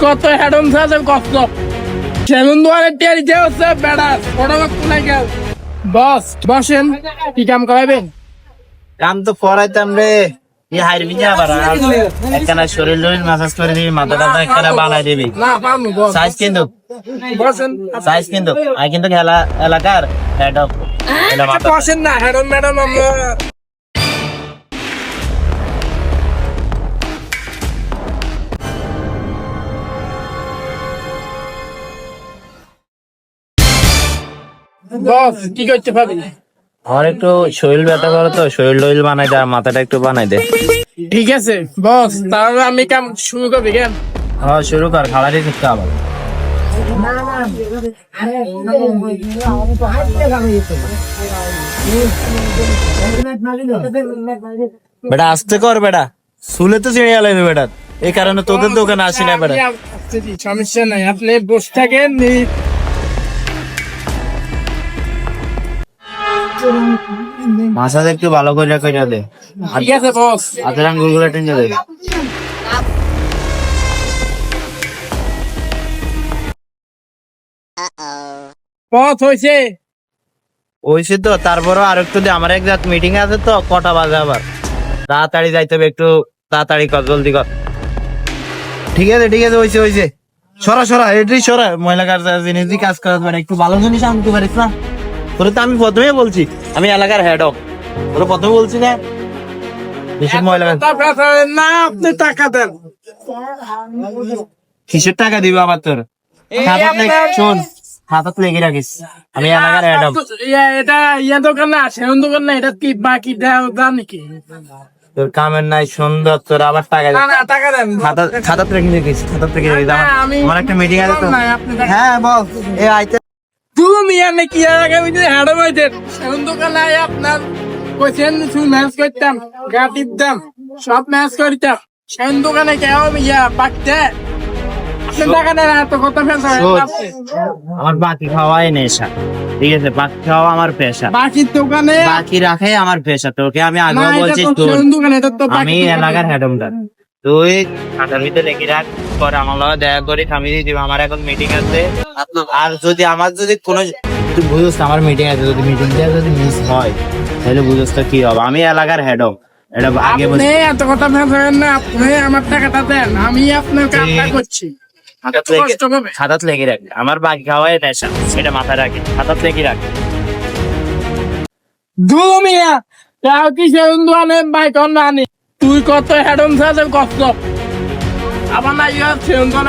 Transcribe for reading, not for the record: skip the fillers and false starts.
কত হেডন সাজের কষ্ট সেগুন দুয়ারে টিয়ারি যে হচ্ছে বেড়া ওটা কোনায় গেল বস বসেন কি কাম করাবেন কাম তো করাইতাম রে এই হাইরবি না আবার একখানা শরীর লইল মাসাজ করে দিবি মাথাটা একখানা বানাই দিবি না পামু বস সাইজ কিন্তু বসেন আই কিন্তু খেলা এলাকার হেড অফ এটা মাথা বসেন না হেডন ম্যাডাম আমরা বস কি করতে পারবি আমার একটু শরীর ব্যথা করে তো শরীর লইল বানাই দে আর মাথাটা একটু বানাই দে ঠিক আছে বস তাহলে আমি কাম শুরু করবি কেন হ্যাঁ শুরু কর খালারি করতে আবার বেটা আস্তে কর বেটা শুলে তো চিড়ে গেলে বেটা এই কারণে তোদের দোকানে আসি না বেটা সমস্যা নাই আপনি বসে থাকেন মাসাজ একটু ভালো করে কইরা দে ঠিক আছে বস হাতের আঙ্গুল গুলো টেনে দে পথ হয়েছে ওইসে তো তারপরও আর একটু দে আমার এক রাত মিটিং আছে তো কটা বাজে আবার তাড়াতাড়ি যাইতে হবে একটু তাড়াতাড়ি কর জলদি কর ঠিক আছে হইছে সরা এটি সরা মহিলাকার জিনিস দিয়ে কাজ করা মানে একটু ভালো জিনিস আনতে পারিস না তোরে তো আমি প্রথমেই বলছি আমি এলাকার হেড অফ তোরে প্রথমে বলছি না বেশি মহিলা না আপনি টাকা দেন কিসের টাকা দিবে আবার তোর শোন হাতত লেগে রাখিস আমি এলাকার হেড অফ এটা দোকান না সেরকম দোকান না এটা কি বাকি দাম নাকি তোর কামের নাই সুন্দর তোর আবার টাকা টাকা দেন খাতা রেখে রেখিস আমার একটা মিটিং আছে তো হ্যাঁ বল এ আইতে তুমি এনে কি আগামী দিনে হাড়ে বাইতেন সেরকম দোকান নাই আপনার কোয়েশ্চেন শুধু ম্যাচ করতাম গাটির দাম সব ম্যাচ করতাম সেরকম দোকানে কেউ বাকতে আপনি টাকা দেন এত কথা ফেলতে আমার বাকি খাওয়াই নেশা ঠিক আছে বাকি খাওয়া আমার পেশা বাকির দোকানে বাকি রাখাই আমার পেশা তোকে আমি আগে না, এটা বলছি তো তোর সেরকম দোকান, এটা তো আমি বাকি দোকান। এলাকার হেডমদার তুই খাতার ভিতরে লেখি রাখ পরে আমার লগে দেখা করে থামিয়ে দিয়ে দিবি আমার এখন মিটিং আছে আর যদি আমার যদি কোনো তুই বুঝিস না, আমার মিটিং আছে যদি মিটিংটা যদি মিস হয় তাহলে বুঝিস তো কি হবে আমি এলাকার হেড এটা আগে আপনি এত কথা ফেলবেন না আপনি আমার টাকাটা দেন আমি আপনার কাজটা করছি কষ্ট হবে খাতাত লেগে রাখ আমার বাকি খাওয়াই নেশা সেটা মাথায় রাখি খাতাত লেগে রাখ দুমিয়া তাও কি সেরকম দোকানে বাইক না আনি তুই কত হেডন সাজের কষ্ট আবার না ইয়া সেরকম